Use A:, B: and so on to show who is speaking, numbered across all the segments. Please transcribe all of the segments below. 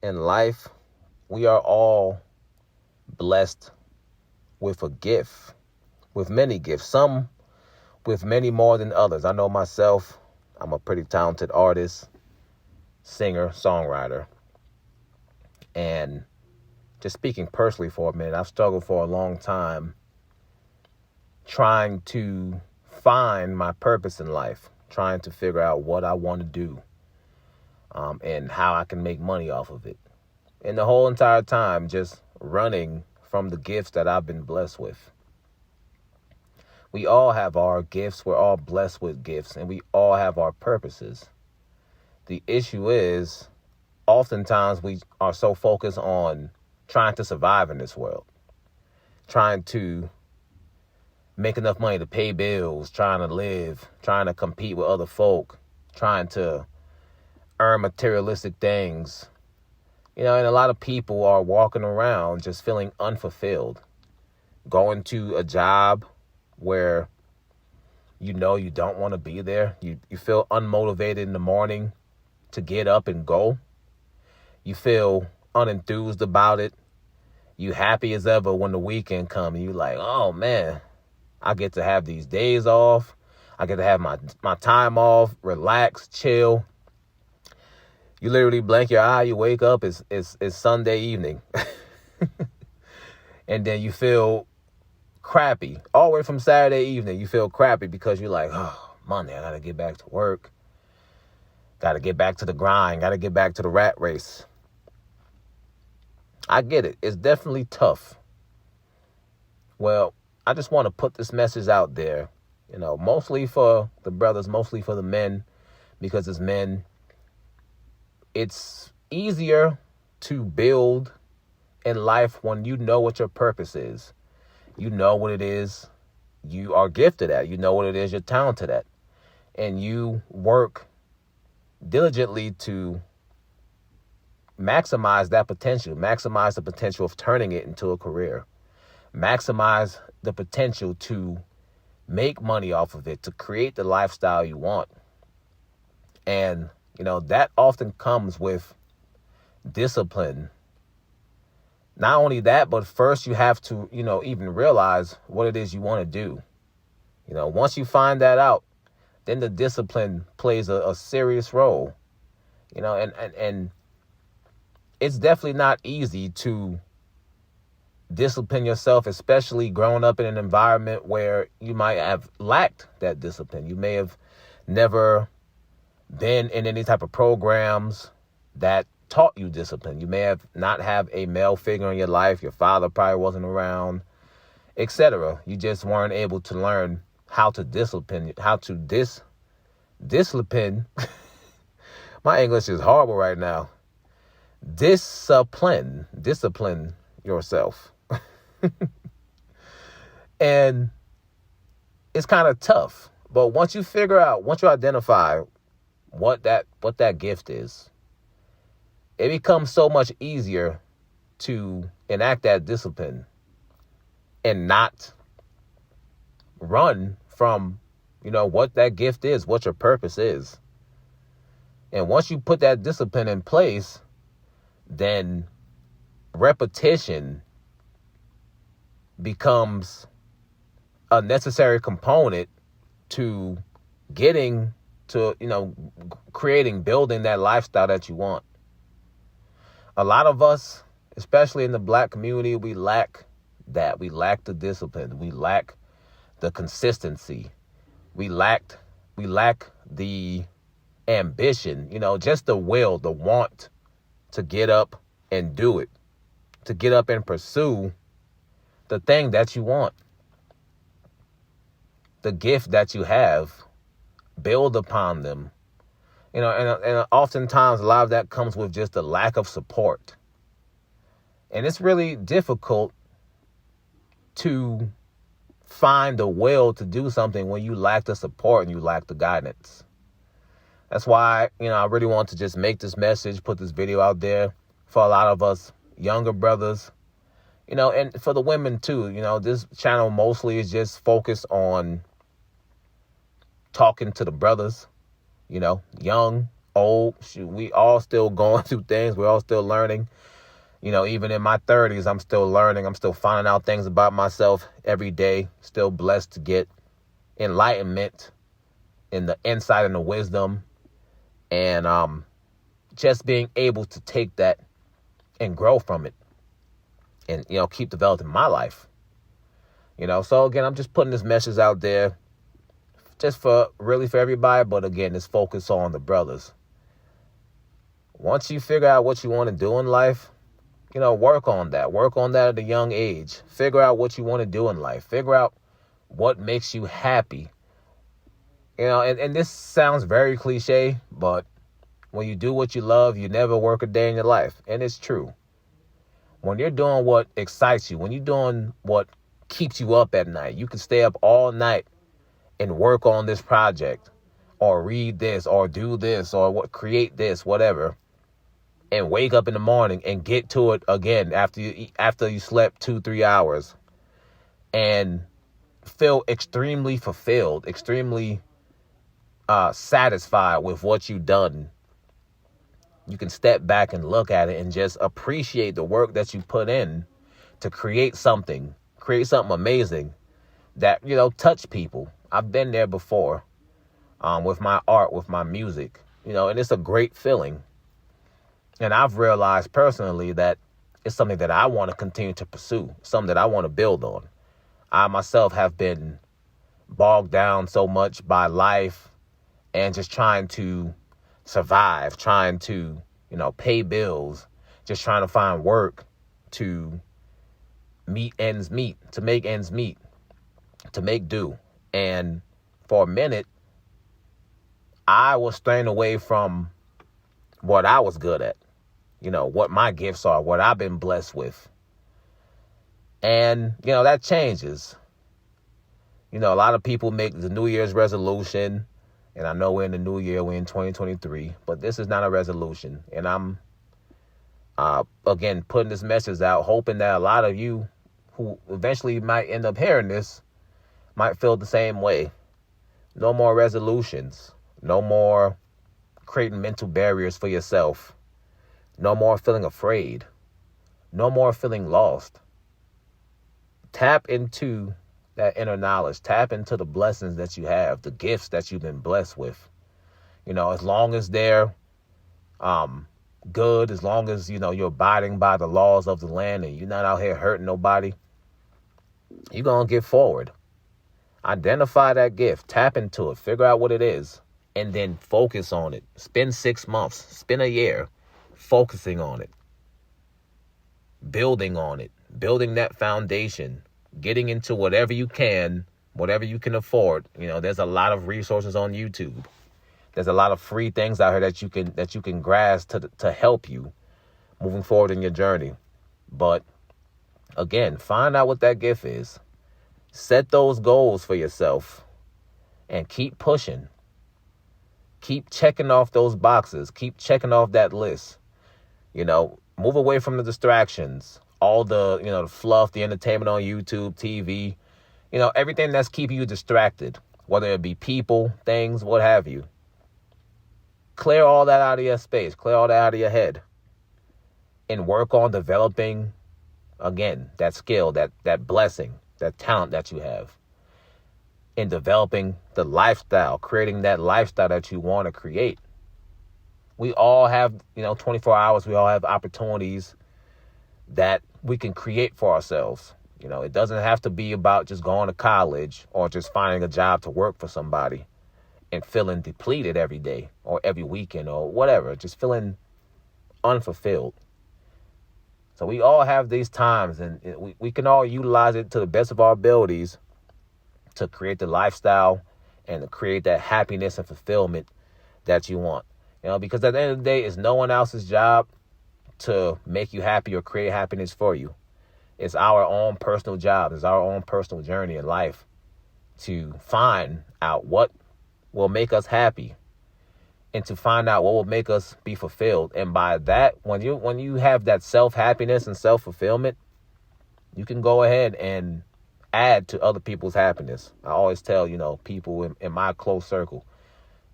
A: in life, we are all blessed with a gift, with many gifts, some with many more than others. I know myself, I'm a pretty talented artist, singer, songwriter. And just speaking personally for a minute, I've struggled for a long time trying to find my purpose in life, trying to figure out what I want to do, and how I can make money off of it. And the whole entire time just running from the gifts that I've been blessed with. We all have our gifts. We're all blessed with gifts, and we all have our purposes. The issue is, oftentimes we are so focused on trying to survive in this world, trying to make enough money to pay bills, trying to live, trying to compete with other folk, trying to earn materialistic things. And a lot of people are walking around just feeling unfulfilled, going to a job where you don't want to be there. You feel unmotivated in the morning to get up and go. You feel unenthused about it. You happy as ever when the weekend comes and you like, oh man, I get to have these days off. I get to have my time off, relax, chill. You literally blink your eye, you wake up, it's Sunday evening. And then you feel crappy. All the way from Saturday evening, you feel crappy because you're like, oh, Monday, I got to get back to work. Got to get back to the grind. Got to get back to the rat race. I get it. It's definitely tough. Well, I just want to put this message out there, mostly for the brothers, mostly for the men, because as men, it's easier to build in life when you know what your purpose is. You know what it is you are gifted at. You know what it is you're talented at. And you work diligently to maximize that potential, maximize the potential of turning it into a career, maximize the potential to make money off of it, to create the lifestyle you want. And, that often comes with discipline. Not only that, but first you have to, even realize what it is you want to do. Once you find that out, then the discipline plays a serious role. And it's definitely not easy to discipline yourself, especially growing up in an environment where you might have lacked that discipline. You may have never been in any type of programs that taught you discipline. You may have not have a male figure in your life. Your father probably wasn't around, etc. You just weren't able to learn how to discipline, discipline. My English is horrible right now. Discipline yourself. And it's kind of tough. But once you identify what that gift is, it becomes so much easier to enact that discipline and not run from, what that gift is, what your purpose is. And once you put that discipline in place, then repetition becomes a necessary component to getting to, building that lifestyle that you want. A lot of us, especially in the Black community, we lack that. We lack the discipline. We lack the consistency. We lack the ambition, just the will, the want to get up and do it, to get up and pursue the thing that you want, the gift that you have, build upon them. And oftentimes a lot of that comes with just a lack of support. And it's really difficult to find the will to do something when you lack the support and you lack the guidance. That's why, I really want to just make this message, put this video out there for a lot of us younger brothers, and for the women too. This channel mostly is just focused on talking to the brothers, young, old. Shoot, we all still going through things. We're all still learning. Even in my 30s, I'm still learning. I'm still finding out things about myself every day. Still blessed to get enlightenment and the insight and the wisdom. And just being able to take that and grow from it. And, keep developing my life. So again, I'm just putting this message out there just for everybody. But again, this focus on the brothers. Once you figure out what you want to do in life, work on that. Work on that at a young age. Figure out what you want to do in life. Figure out what makes you happy. And this sounds very cliche, but when you do what you love, you never work a day in your life. And it's true. When you're doing what excites you, when you're doing what keeps you up at night, you can stay up all night and work on this project or read this or do this or create this, whatever, and wake up in the morning and get to it again after you slept 2-3 hours and feel extremely fulfilled, extremely satisfied with what you've done. You can step back and look at it and just appreciate the work that you put in to create something amazing that, touch people. I've been there before with my art, with my music, and it's a great feeling. And I've realized personally that it's something that I want to continue to pursue, something that I want to build on. I myself have been bogged down so much by life and just trying to survive, trying to, pay bills, just trying to find work to make ends meet, to make do. And for a minute, I was straying away from what I was good at, what my gifts are, what I've been blessed with. And, that changes. A lot of people make the New Year's resolution. And I know we're in the new year, we're in 2023, but this is not a resolution. And I'm, again, putting this message out, hoping that a lot of you who eventually might end up hearing this might feel the same way. No more resolutions. No more creating mental barriers for yourself. No more feeling afraid. No more feeling lost. Tap into that inner knowledge. Tap into the blessings that you have, the gifts that you've been blessed with. As long as they're good, as long as, you're abiding by the laws of the land and you're not out here hurting nobody, you're going to get forward. Identify that gift. Tap into it. Figure out what it is. And then focus on it. Spend 6 months. Spend a year focusing on it. Building on it. Building that foundation. Getting into whatever you can afford. There's a lot of resources on YouTube. There's a lot of free things out here that you can grasp to help you moving forward in your journey. But again, find out what that gift is. Set those goals for yourself and keep pushing. Keep checking off those boxes. Keep checking off that list. Move away from the distractions. All the, the fluff, the entertainment on YouTube, TV, everything that's keeping you distracted, whether it be people, things, what have you. Clear all that out of your space. Clear all that out of your head. And work on developing, again, that skill, that blessing, that talent that you have. In developing the lifestyle, creating that lifestyle that you want to create. We all have, 24 hours. We all have opportunities that we can create for ourselves. It doesn't have to be about just going to college or just finding a job to work for somebody and feeling depleted every day or every weekend or whatever, just feeling unfulfilled. So we all have these times, and we can all utilize it to the best of our abilities to create the lifestyle and to create that happiness and fulfillment that you want. Because at the end of the day, it's no one else's job to make you happy or create happiness for you. It's our own personal job. It's our own personal journey in life to find out what will make us happy and to find out what will make us be fulfilled. And by that, when you have that self-happiness and self-fulfillment, you can go ahead and add to other people's happiness. I always tell, people in my close circle,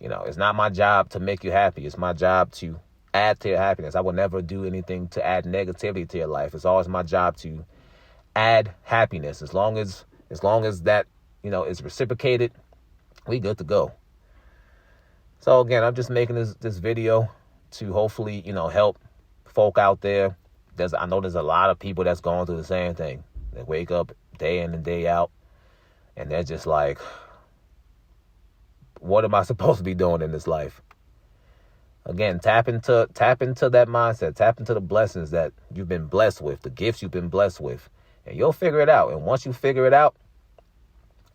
A: It's not my job to make you happy. It's my job to add to your happiness. I will never do anything to add negativity to your life. It's always my job to add happiness. As long as that, is reciprocated, we good to go. So again, I'm just making this video to hopefully, help folk out there. I know there's a lot of people that's going through the same thing. They wake up day in and day out, and they're just like, what am I supposed to be doing in this life? Again, tap into that mindset. Tap into the blessings that you've been blessed with, the gifts you've been blessed with, and you'll figure it out. And once you figure it out,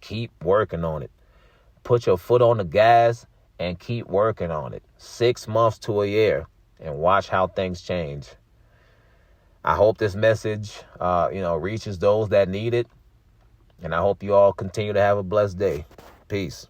A: keep working on it. Put your foot on the gas and keep working on it. 6 months to a year, and watch how things change. I hope this message, reaches those that need it. And I hope you all continue to have a blessed day. Peace.